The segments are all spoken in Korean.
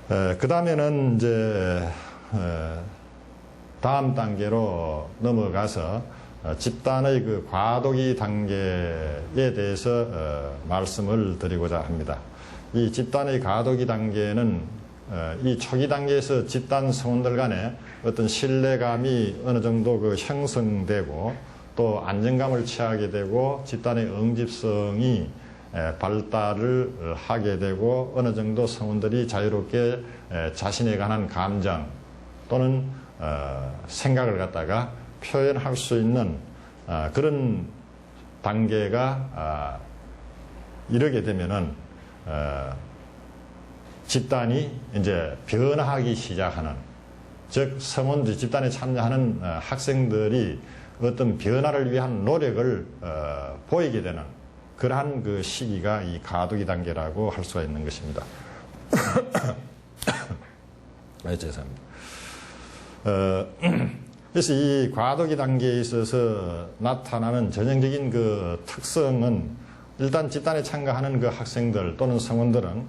그 다음에는 이제 다음 단계로 넘어가서 집단의 그 과도기 단계에 대해서 말씀을 드리고자 합니다. 이 집단의 과도기 단계는 이 초기 단계에서 집단 성원들 간에 어떤 신뢰감이 어느 정도 그 형성되고 또 안정감을 취하게 되고 집단의 응집성이 발달을 하게 되고 어느 정도 성원들이 자유롭게 자신에 관한 감정 또는 생각을 갖다가 표현할 수 있는 그런 단계가 이르게 되면은 집단이 이제 변화하기 시작하는, 즉 성원들 집단에 참여하는 학생들이 어떤 변화를 위한 노력을 보이게 되는 그러한 그 시기가 이 과도기 단계라고 할 수가 있는 것입니다. 죄송합니다. 그래서 이 과도기 단계에 있어서 나타나는 전형적인 그 특성은 일단 집단에 참가하는 그 학생들 또는 성원들은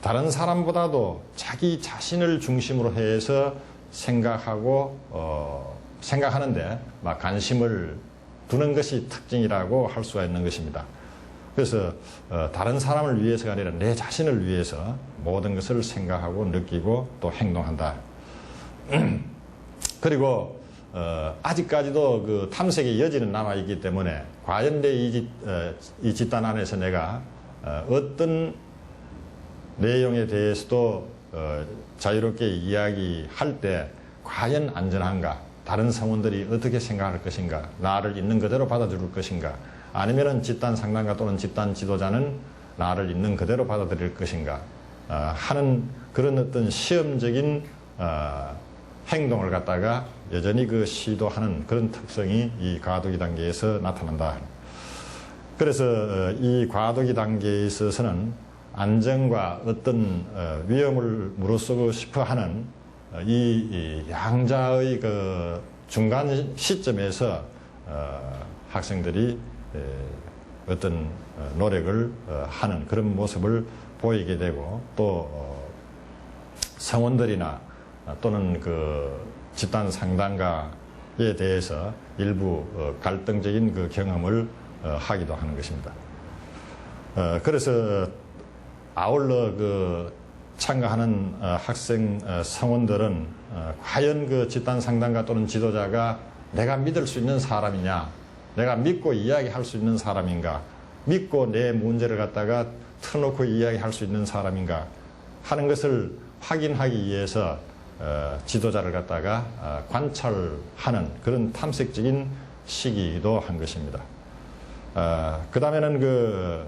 다른 사람보다도 자기 자신을 중심으로 해서 생각하는데 막 관심을 두는 것이 특징이라고 할 수가 있는 것입니다. 그래서 다른 사람을 위해서가 아니라 내 자신을 위해서 모든 것을 생각하고 느끼고 또 행동한다. 그리고 아직까지도 그 탐색의 여지는 남아있기 때문에 과연 이 집단 안에서 내가 어떤 내용에 대해서도 자유롭게 이야기할 때 과연 안전한가, 다른 성원들이 어떻게 생각할 것인가, 나를 있는 그대로 받아줄 것인가, 아니면은 집단 상담가 또는 집단 지도자는 나를 있는 그대로 받아들일 것인가 하는 그런 어떤 시험적인 행동을 갖다가 여전히 그 시도하는 그런 특성이 이 과도기 단계에서 나타난다. 그래서 이 과도기 단계에 있어서는 안정과 어떤 위험을 무릅쓰고 싶어 하는 이 양자의 그 중간 시점에서 학생들이 어떤 노력을 하는 그런 모습을 보이게 되고 또 성원들이나 또는 그 집단 상담가에 대해서 일부 갈등적인 그 경험을 하기도 하는 것입니다. 그래서 아울러 그 참가하는 학생 성원들은 과연 그 집단 상담가 또는 지도자가 내가 믿을 수 있는 사람이냐, 내가 믿고 이야기할 수 있는 사람인가, 믿고 내 문제를 갖다가 터놓고 이야기할 수 있는 사람인가 하는 것을 확인하기 위해서 지도자를 갖다가 관찰하는 그런 탐색적인 시기이기도 한 것입니다. 그 다음에는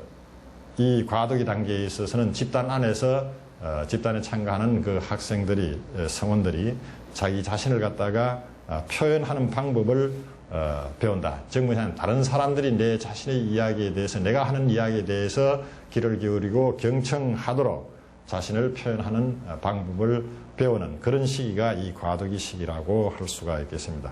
이 과도기 단계에 있어서는 집단 안에서 집단에 참가하는 그 학생들이, 성원들이 자기 자신을 갖다가 표현하는 방법을 배운다. 즉 뭐냐면 다른 사람들이 내 자신의 이야기에 대해서, 내가 하는 이야기에 대해서 귀를 기울이고 경청하도록 자신을 표현하는 방법을 배우는 그런 시기가 이 과도기 시기라고 할 수가 있겠습니다.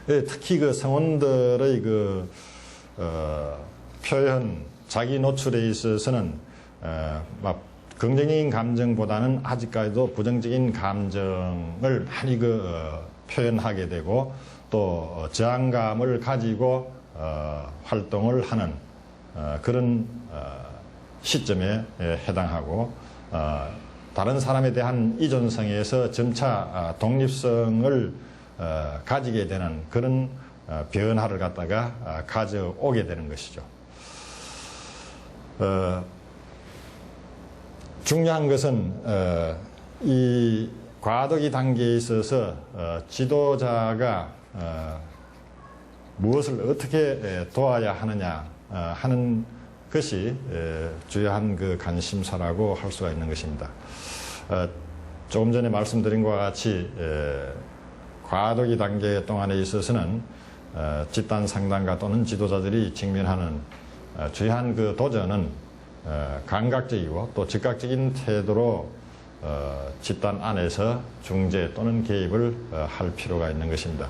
특히 그 성원들의 그 표현, 자기 노출에 있어서는 막 긍정적인 감정보다는 아직까지도 부정적인 감정을 많이 표현하게 되고 또 저항감을 가지고 활동을 하는 그런 시점에 해당하고 다른 사람에 대한依존성에서 점차 독립성을 가지게 되는 그런 변화를 갖다가 가져오게 되는 것이죠. 중요한 것은 이 과도기 단계에 있어서 지도자가 무엇을 어떻게 도와야 하느냐 하는 것이 주요한 그 관심사라고 할 수가 있는 것입니다. 조금 전에 말씀드린 것과 같이 과도기 단계 동안에 있어서는 집단 상담가 또는 지도자들이 직면하는 주요한 그 도전은 감각적이고 또 즉각적인 태도로 집단 안에서 중재 또는 개입을 할 필요가 있는 것입니다.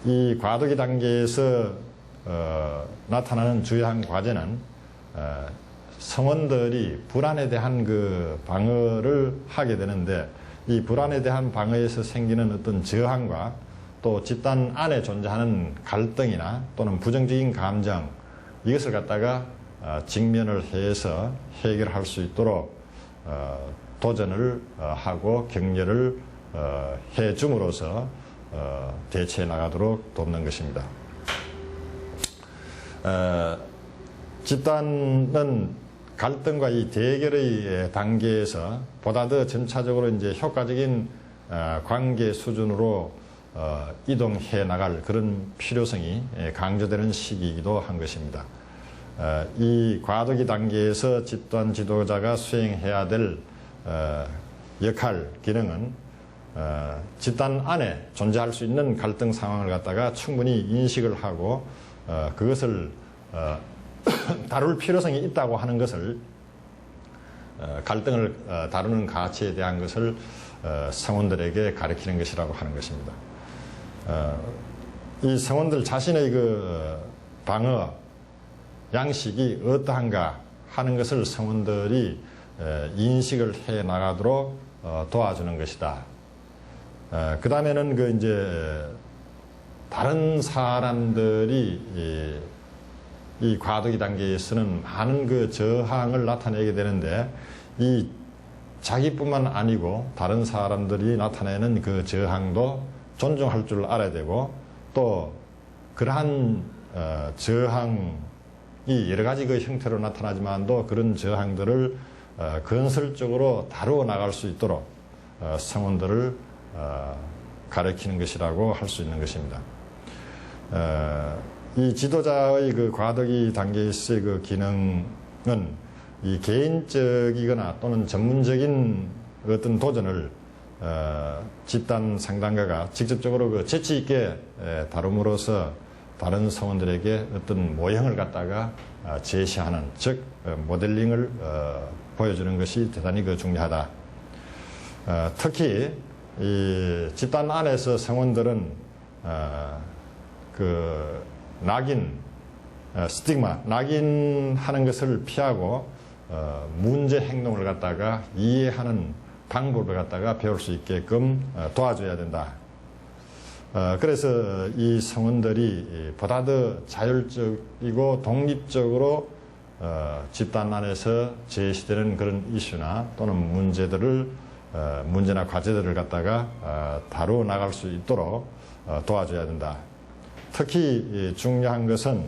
이 과도기 단계에서 나타나는 주요한 과제는 성원들이 불안에 대한 그 방어를 하게 되는데, 이 불안에 대한 방어에서 생기는 어떤 저항과 또 집단 안에 존재하는 갈등이나 또는 부정적인 감정, 이것을 갖다가 직면을 해서 해결할 수 있도록 도전을 하고 격려를 해 줌으로써 대처해 나가도록 돕는 것입니다. 집단은 갈등과 이 대결의 단계에서 보다 더 점차적으로 이제 효과적인 관계 수준으로 이동해 나갈 그런 필요성이 강조되는 시기이기도 한 것입니다. 이 과도기 단계에서 집단 지도자가 수행해야 될 역할, 기능은 집단 안에 존재할 수 있는 갈등 상황을 갖다가 충분히 인식을 하고 그것을 다룰 필요성이 있다고 하는 것을, 갈등을 다루는 가치에 대한 것을 성원들에게 가르치는 것이라고 하는 것입니다. 이 성원들 자신의 그 방어 양식이 어떠한가 하는 것을 성원들이 인식을 해 나가도록 도와주는 것이다. 그 다음에는 그 이제 다른 사람들이 이 과도기 단계에서는 많은 그 저항을 나타내게 되는데, 이 자기뿐만 아니고 다른 사람들이 나타내는 그 저항도 존중할 줄 알아야 되고, 또 그러한 저항이 여러 가지 그 형태로 나타나지만도 그런 저항들을 건설적으로 다루어 나갈 수 있도록 성원들을 가르치는 것이라고 할 수 있는 것입니다. 이 지도자의 그 과도기 단계에서의 그 기능은 이 개인적이거나 또는 전문적인 어떤 도전을 집단 상담가가 직접적으로 그 재치 있게 다룸으로써 다른 성원들에게 어떤 모형을 갖다가 제시하는, 즉 모델링을 보여주는 것이 대단히 그 중요하다. 특히 이 집단 안에서 성원들은 그 낙인, 스tigma, 낙인하는 것을 피하고 문제 행동을 갖다가 이해하는 방법을 갖다가 배울 수 있게끔 도와줘야 된다. 그래서 이 성원들이 보다 더 자율적이고 독립적으로 집단 안에서 제시되는 그런 이슈나 또는 문제나 과제들을 갖다가 다루어 나갈 수 있도록 도와줘야 된다. 특히 중요한 것은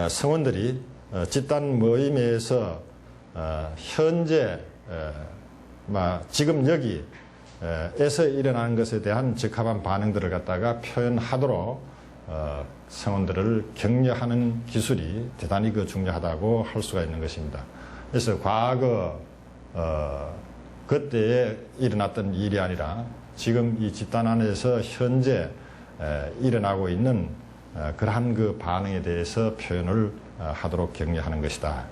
성원들이 집단 모임에서 현재 지금 여기에서 일어나는 것에 대한 적합한 반응들을 갖다가 표현하도록 성원들을 격려하는 기술이 대단히 그 중요하다고 할 수가 있는 것입니다. 그래서 과거 그때에 일어났던 일이 아니라 지금 이 집단 안에서 현재 일어나고 있는 그러한 그 반응에 대해서 표현을 하도록 격려하는 것이다.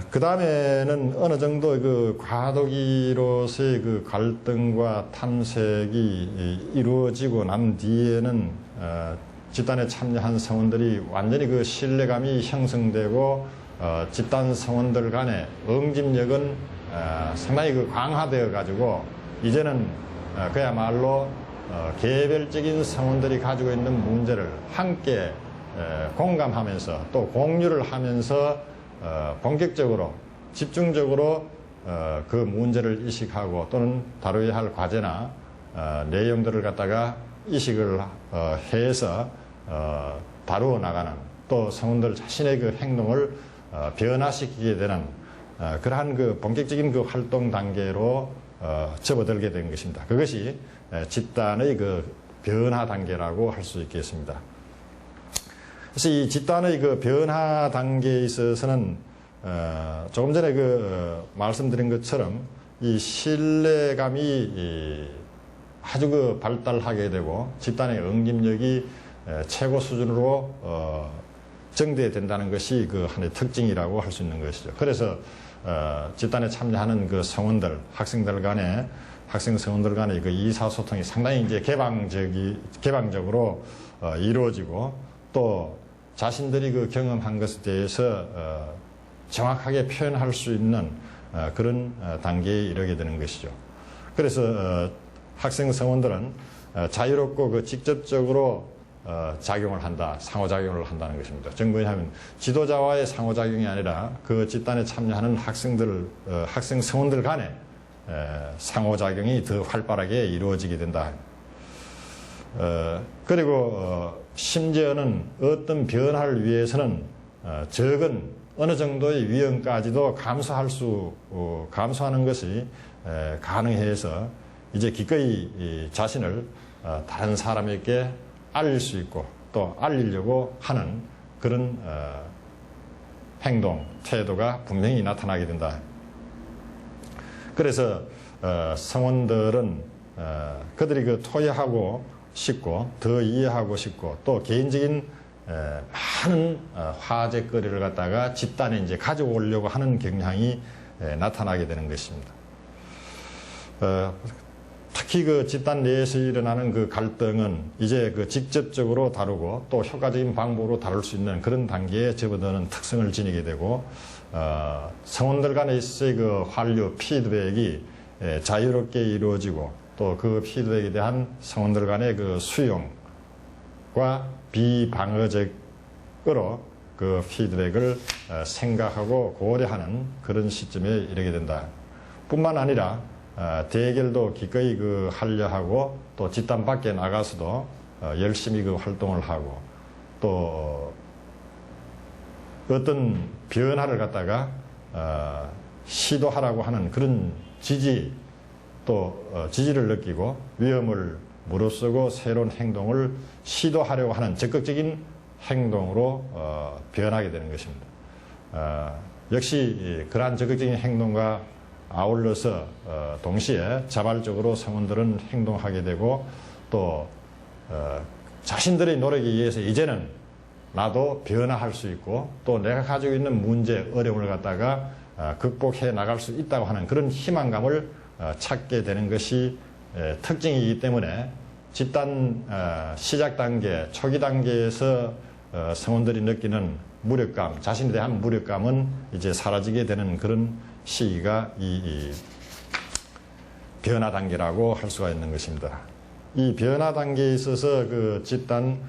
그 다음에는 어느 정도 그 과도기로서의 그 갈등과 탐색이 이루어지고 난 뒤에는 집단에 참여한 성원들이 완전히 그 신뢰감이 형성되고 집단 성원들 간의 응집력은 상당히 그 강화되어 가지고 이제는 그야말로 개별적인 성원들이 가지고 있는 문제를 함께 공감하면서 또 공유를 하면서 본격적으로 집중적으로 그 문제를 인식하고 또는 다루어야 할 과제나 내용들을 갖다가 인식을 해서 다루어 나가는, 또 성원들 자신의 그 행동을 변화시키게 되는 그러한 그 본격적인 그 활동 단계로 접어들게 된 것입니다. 그것이 집단의 그 변화 단계라고 할 수 있겠습니다. 그래서 이 집단의 그 변화 단계에 있어서는 조금 전에 말씀드린 것처럼 이 신뢰감이 아주 그 발달하게 되고 집단의 응집력이 최고 수준으로 정대된다는 것이 그 하나의 특징이라고 할 수 있는 것이죠. 그래서 집단에 참여하는 그 성원들, 학생 성원들 간의 그 의사소통이 상당히 이제 개방적으로 이루어지고, 또 자신들이 그 경험한 것에 대해서 정확하게 표현할 수 있는 그런 단계에 이르게 되는 것이죠. 그래서 학생 성원들은 자유롭고 그 직접적으로 작용을 한다, 상호작용을 한다는 것입니다. 즉 뭐냐면 지도자와의 상호작용이 아니라 그 집단에 참여하는 학생 성원들 간에 상호작용이 더 활발하게 이루어지게 된다. 그리고 심지어는 어떤 변화를 위해서는 적은 어느 정도의 위험까지도 감수하는 것이 가능해서 이제 기꺼이 자신을 다른 사람에게 알릴 수 있고 또 알리려고 하는 그런 행동, 태도가 분명히 나타나게 된다. 그래서 성원들은 그들이 그 토의하고 싶고 더 이해하고 싶고 또 개인적인 많은 화제거리를 갖다가 집단에 이제 가져오려고 하는 경향이 나타나게 되는 것입니다. 특히 그 집단 내에서 일어나는 그 갈등은 이제 그 직접적으로 다루고 또 효과적인 방법으로 다룰 수 있는 그런 단계에 접어드는 특성을 지니게 되고 성원들 간에 있어의 그 환류, 피드백이 자유롭게 이루어지고 또 그 피드백에 대한 성원들 간의 그 수용과 비방어적으로 그 피드백을 생각하고 고려하는 그런 시점에 이르게 된다. 뿐만 아니라 대결도 기꺼이 그 하려 하고 또 집단 밖에 나가서도 열심히 그 활동을 하고 또 어떤 변화를 갖다가 시도하라고 하는 그런 지지 또 지지를 느끼고 위험을 무릅쓰고 새로운 행동을 시도하려고 하는 적극적인 행동으로 변하게 되는 것입니다. 역시 그러한 적극적인 행동과 아울러서 동시에 자발적으로 성원들은 행동하게 되고 또 자신들의 노력에 의해서 이제는 나도 변화할 수 있고 또 내가 가지고 있는 문제, 어려움을 갖다가 극복해 나갈 수 있다고 하는 그런 희망감을 찾게 되는 것이 특징이기 때문에 집단 시작 단계, 초기 단계에서 성원들이 느끼는 무력감, 자신에 대한 무력감은 이제 사라지게 되는 그런 시기가 이 변화 단계라고 할 수가 있는 것입니다. 이 변화 단계에 있어서 그 집단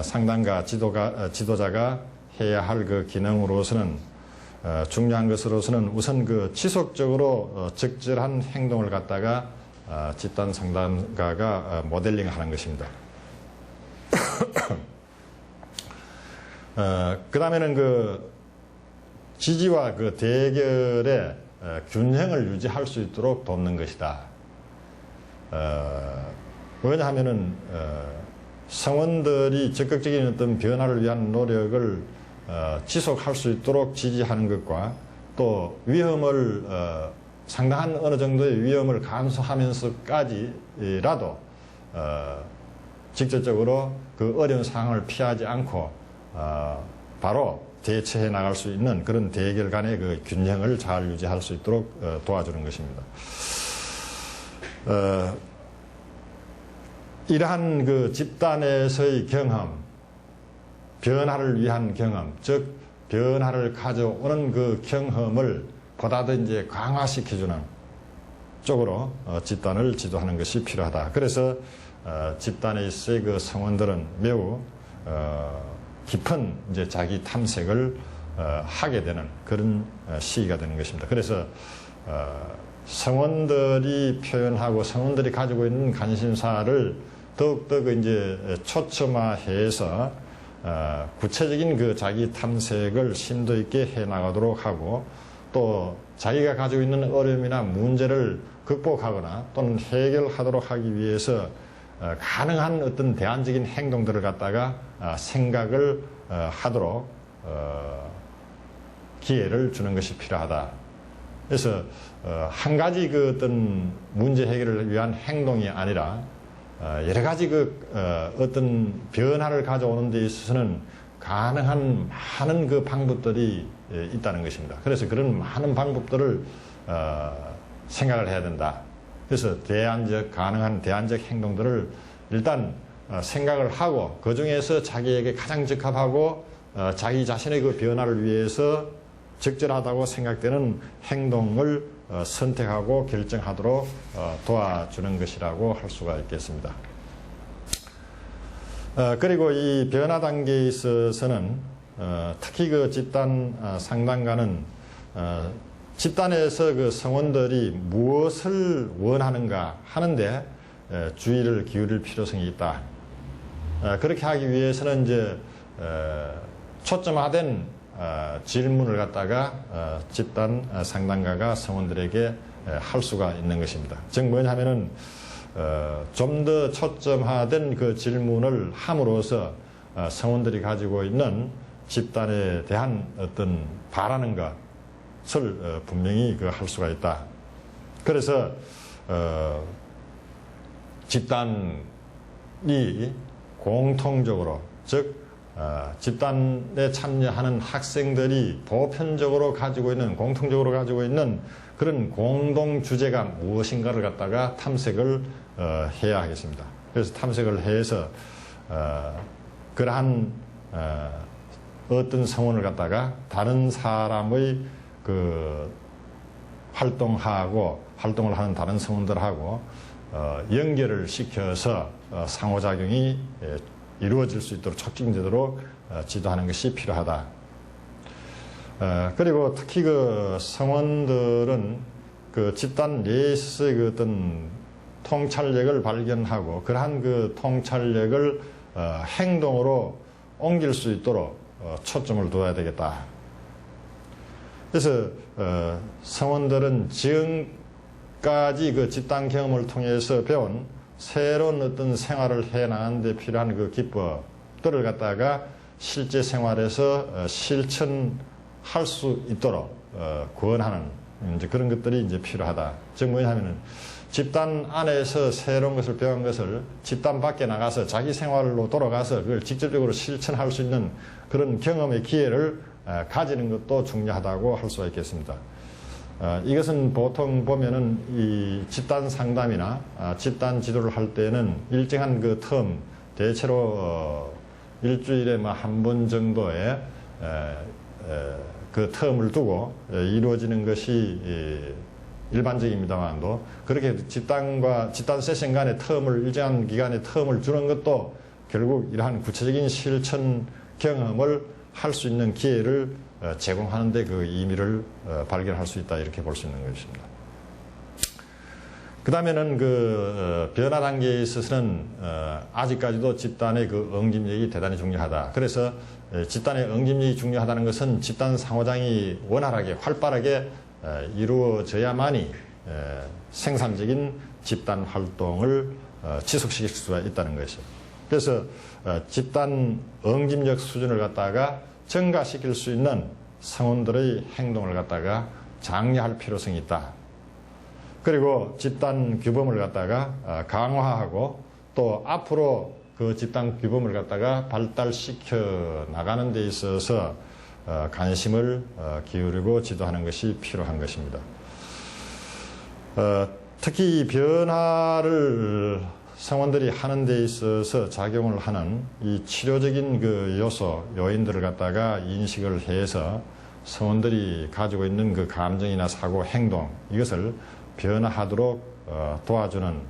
상담가, 지도자가 해야 할 그 기능으로서는 중요한 것으로서는 우선 그 지속적으로 적절한 행동을 갖다가 집단 상담가가 모델링하는 것입니다. 그 다음에는 그 지지와 그 대결의 균형을 유지할 수 있도록 돕는 것이다. 왜냐하면은 성원들이 적극적인 어떤 변화를 위한 노력을 지속할 수 있도록 지지하는 것과 또 위험을 상당한 어느 정도의 위험을 감수하면서까지라도 직접적으로 그 어려운 상황을 피하지 않고 바로 대처해 나갈 수 있는 그런 대결 간의 그 균형을 잘 유지할 수 있도록 도와주는 것입니다. 이러한 그 집단에서의 경험, 변화를 위한 경험, 즉 변화를 가져오는 그 경험을 보다 더 이제 강화시켜주는 쪽으로 집단을 지도하는 것이 필요하다. 그래서 집단에 있어의 그 성원들은 매우 깊은 이제 자기 탐색을 하게 되는 그런 시기가 되는 것입니다. 그래서 성원들이 표현하고 성원들이 가지고 있는 관심사를 더욱더 그 이제 초점화해서 구체적인 그 자기 탐색을 심도 있게 해 나가도록 하고 또 자기가 가지고 있는 어려움이나 문제를 극복하거나 또는 해결하도록 하기 위해서 가능한 어떤 대안적인 행동들을 갖다가 생각을 하도록 기회를 주는 것이 필요하다. 그래서 한 가지 그 어떤 문제 해결을 위한 행동이 아니라 여러 가지 그 어떤 변화를 가져오는 데 있어서는 가능한 많은 그 방법들이 있다는 것입니다. 그래서 그런 많은 방법들을 생각을 해야 된다. 그래서 가능한 대안적 행동들을 일단 생각을 하고 그 중에서 자기에게 가장 적합하고 자기 자신의 그 변화를 위해서 적절하다고 생각되는 행동을 선택하고 결정하도록 도와주는 것이라고 할 수가 있겠습니다. 그리고 이 변화 단계에 있어서는 특히 그 집단 상담가는 집단에서 그 성원들이 무엇을 원하는가 하는데 주의를 기울일 필요성이 있다. 그렇게 하기 위해서는 이제 초점화된 질문을 갖다가 집단 상담가가 성원들에게 할 수가 있는 것입니다. 즉 뭐냐면은 좀 더 초점화된 그 질문을 함으로써 성원들이 가지고 있는 집단에 대한 어떤 바라는 것을 분명히 할 수가 있다. 그래서 집단이 공통적으로 즉 집단에 참여하는 학생들이 보편적으로 가지고 있는 공통적으로 가지고 있는 그런 공동 주제가 무엇인가를 갖다가 탐색을 해야 하겠습니다. 그래서 탐색을 해서 그러한 어떤 성원을 갖다가 다른 사람의 그 활동을 하는 다른 성원들하고 연결을 시켜서 상호작용이 이루어질 수 있도록 촉진되도록 지도하는 것이 필요하다. 그리고 특히 그 성원들은 그 집단 내에서의 그 어떤 통찰력을 발견하고 그러한 그 통찰력을 행동으로 옮길 수 있도록 초점을 두어야 되겠다. 그래서 성원들은 지금까지 그 집단 경험을 통해서 배운 새로운 어떤 생활을 해 나가는 데 필요한 그 기법들을 갖다가 실제 생활에서 실천할 수 있도록 권하는 이제 그런 것들이 이제 필요하다. 즉 뭐냐면은 집단 안에서 새로운 것을 배운 것을 집단 밖에 나가서 자기 생활로 돌아가서 그걸 직접적으로 실천할 수 있는 그런 경험의 기회를 가지는 것도 중요하다고 할 수가 있겠습니다. 이것은 보통 보면은 이 집단 상담이나 집단 지도를 할 때는 일정한 그 텀, 대체로 일주일에 한 번 정도의 그 텀을 두고 이루어지는 것이 일반적입니다만도 그렇게 집단 세션 간의 텀을 일정한 기간의 텀을 주는 것도 결국 이러한 구체적인 실천 경험을 할 수 있는 기회를 제공하는 데 그 의미를 발견할 수 있다 이렇게 볼 수 있는 것입니다. 그 다음에는 그 변화 단계에 있어서는 아직까지도 집단의 그 응집력이 대단히 중요하다. 그래서 집단의 응집력이 중요하다는 것은 집단 상호작용이 원활하게 활발하게 이루어져야만이 생산적인 집단 활동을 지속시킬 수가 있다는 것이죠. 그래서 집단 응집력 수준을 갖다가 증가시킬 수 있는 성원들의 행동을 갖다가 장려할 필요성이 있다. 그리고 집단 규범을 갖다가 강화하고 또 앞으로 그 집단 규범을 갖다가 발달시켜 나가는 데 있어서 관심을 기울이고 지도하는 것이 필요한 것입니다. 특히 이 변화를 성원들이 하는 데 있어서 작용을 하는 이 치료적인 그 요인들을 갖다가 인식을 해서 성원들이 가지고 있는 그 감정이나 사고, 행동, 이것을 변화하도록 도와주는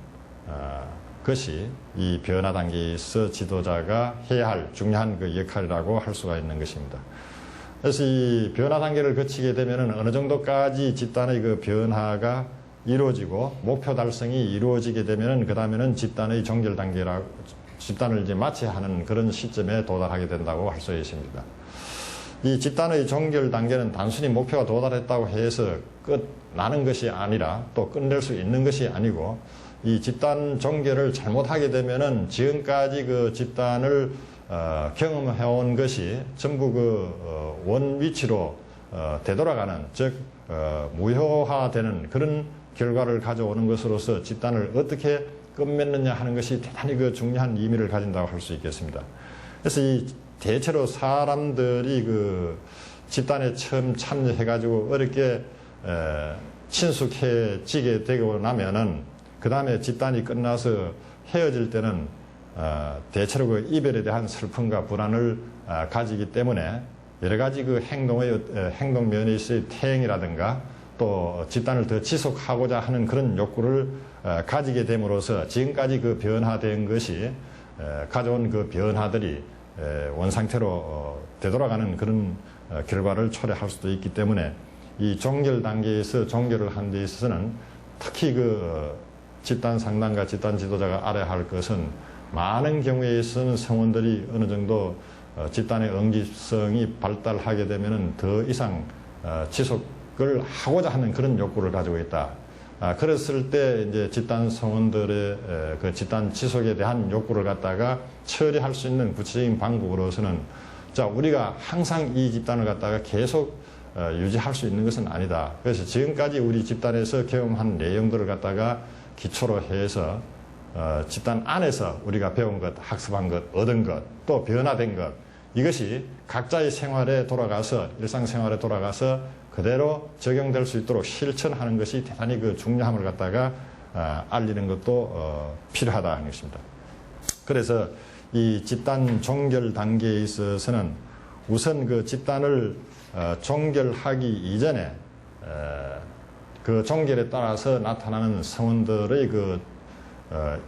것이 이 변화 단계에서 지도자가 해야 할 중요한 그 역할이라고 할 수가 있는 것입니다. 그래서 이 변화 단계를 거치게 되면은 어느 정도까지 집단의 그 변화가 이루어지고 목표 달성이 이루어지게 되면은 그 다음에는 집단의 종결 단계라고 집단을 이제 마쳐야 하는 그런 시점에 도달하게 된다고 할 수 있습니다. 이 집단의 종결 단계는 단순히 목표가 도달했다고 해서 끝나는 것이 아니라 또 끝낼 수 있는 것이 아니고 이 집단 종결을 잘못하게 되면은 지금까지 그 집단을 경험해온 것이 전부 그 원위치로 되돌아가는 즉 무효화되는 그런 결과를 가져오는 것으로서 집단을 어떻게 끝맺느냐 하는 것이 대단히 그 중요한 의미를 가진다고 할 수 있겠습니다. 그래서 이 대체로 사람들이 그 집단에 처음 참여해가지고 어렵게 친숙해지게 되고 나면은 그 다음에 집단이 끝나서 헤어질 때는 대체로 그 이별에 대한 슬픔과 불안을 가지기 때문에 여러 가지 그 행동 면에 있어의 태행이라든가 또 집단을 더 지속하고자 하는 그런 욕구를 가지게 됨으로써 지금까지 그 변화된 것이 가져온 그 변화들이 원상태로 되돌아가는 그런 결과를 초래할 수도 있기 때문에 이 종결 단계에서 종결을 하는 데 있어서는 특히 그 집단 상담가 집단 지도자가 알아야 할 것은 많은 경우에 있어서는 성원들이 어느 정도 집단의 응집성이 발달하게 되면은 더 이상 지속을 하고자 하는 그런 욕구를 가지고 있다. 그랬을 때 이제 집단 성원들의 그 집단 지속에 대한 욕구를 갖다가 처리할 수 있는 구체적인 방법으로서는 자, 우리가 항상 이 집단을 갖다가 계속 유지할 수 있는 것은 아니다. 그래서 지금까지 우리 집단에서 경험한 내용들을 갖다가 기초로 해서 집단 안에서 우리가 배운 것, 학습한 것, 얻은 것, 또 변화된 것, 이것이 각자의 생활에 돌아가서 일상생활에 돌아가서 그대로 적용될 수 있도록 실천하는 것이 대단히 그 중요함을 갖다가 알리는 것도 필요하다 하는 것입니다. 그래서 이 집단 종결 단계에 있어서는 우선 그 집단을 종결하기 이전에 그 종결에 따라서 나타나는 성원들의 그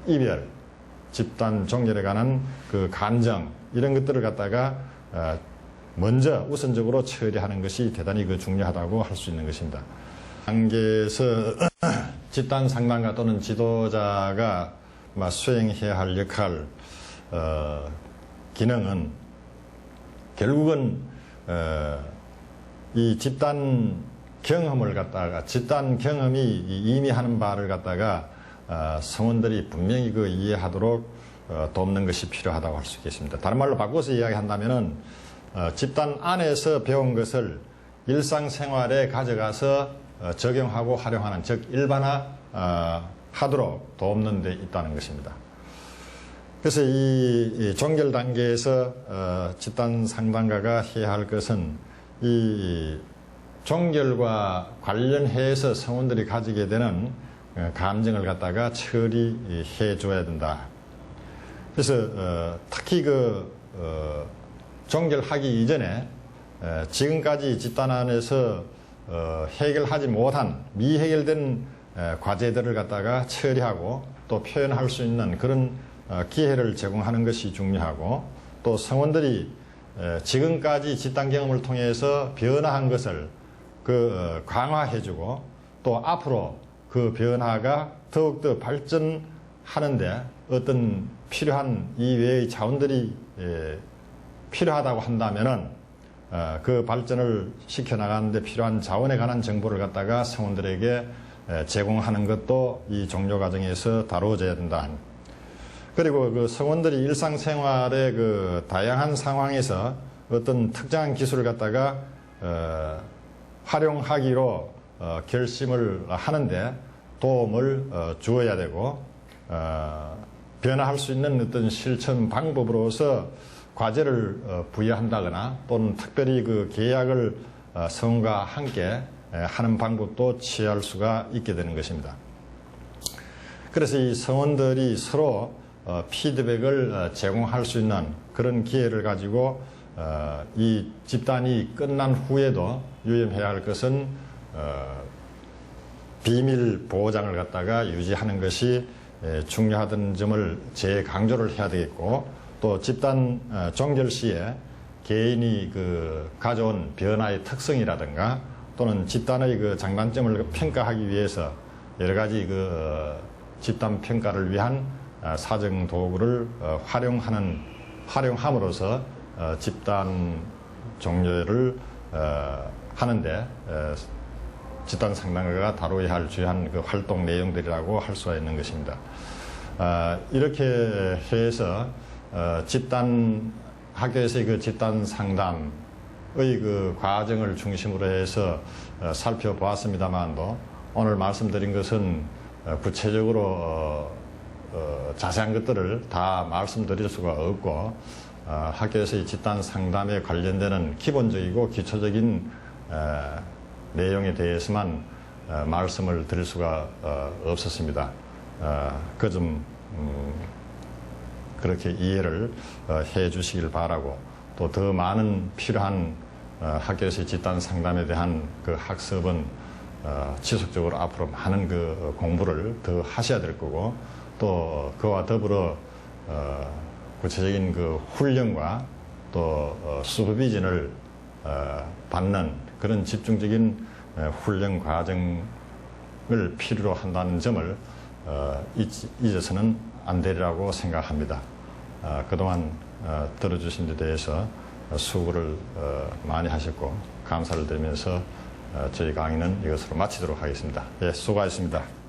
이별, 집단 종결에 관한 그 감정 이런 것들을 갖다가 먼저 우선적으로 처리하는 것이 대단히 그 중요하다고 할 수 있는 것입니다. 단계에서 집단 상담가 또는 지도자가 수행해야 할 역할, 기능은 결국은 이 집단 경험을 갖다가 집단 경험이 이미 하는 바를 갖다가 성원들이 분명히 그 이해하도록 돕는 것이 필요하다고 할 수 있겠습니다. 다른 말로 바꿔서 이야기한다면은 집단 안에서 배운 것을 일상생활에 가져가서 적용하고 활용하는, 즉 일반화하도록 돕는 데 있다는 것입니다. 그래서 이 종결 단계에서 집단 상담가가 해야 할 것은 이 종결과 관련해서 성원들이 가지게 되는 감정을 갖다가 처리해 줘야 된다. 그래서 특히 종결하기 이전에 지금까지 집단 안에서 해결하지 못한 미해결된 과제들을 갖다가 처리하고 또 표현할 수 있는 그런 기회를 제공하는 것이 중요하고, 또 성원들이 지금까지 집단 경험을 통해서 변화한 것을 강화해주고 또 앞으로 그 변화가 더욱더 발전하는데 어떤 필요한 이외의 자원들이 필요하다고 한다면은 그 발전을 시켜나가는데 필요한 자원에 관한 정보를 갖다가 성원들에게 제공하는 것도 이 종료 과정에서 다루어져야 된다. 그리고 그 성원들이 일상생활의 그 다양한 상황에서 어떤 특정한 기술을 갖다가 활용하기로 결심을 하는데 도움을 주어야 되고, 변화할 수 있는 어떤 실천 방법으로서 과제를 부여한다거나 또는 특별히 그 계약을 성과 함께 하는 방법도 취할 수가 있게 되는 것입니다. 그래서 이 성원들이 서로 피드백을 제공할 수 있는 그런 기회를 가지고 이 집단이 끝난 후에도 유념해야 할 것은 비밀 보장을 갖다가 유지하는 것이 중요하다는 점을 재강조를 해야 되겠고, 또 집단 종결 시에 개인이 가져온 변화의 특성이라든가 또는 집단의 그 장단점을 평가하기 위해서 여러 가지 집단 평가를 위한 사정 도구를 활용함으로써 집단 종결을 하는데 집단 상담가가 다루어야 할 주요한 활동 내용들이라고 할 수가 있는 것입니다. 이렇게 해서 학교에서의 집단 상담의 과정을 중심으로 해서 살펴보았습니다만도, 오늘 말씀드린 것은 구체적으로 자세한 것들을 다 말씀드릴 수가 없고, 학교에서의 집단 상담에 관련되는 기본적이고 기초적인 내용에 대해서만 말씀을 드릴 수가 없었습니다. 그렇게 이해를 해 주시길 바라고, 또 더 많은 필요한 학교에서의 집단 상담에 대한 그 학습은 지속적으로 앞으로 많은 그 공부를 더 하셔야 될 거고, 또 그와 더불어 구체적인 그 훈련과 또 슈퍼비전을 받는 그런 집중적인 훈련 과정을 필요로 한다는 점을 잊어서는 안 되리라고 생각합니다. 그동안 들어주신 데 대해서 수고를 많이 하셨고 감사를 드리면서 저희 강의는 이것으로 마치도록 하겠습니다. 예, 수고하셨습니다.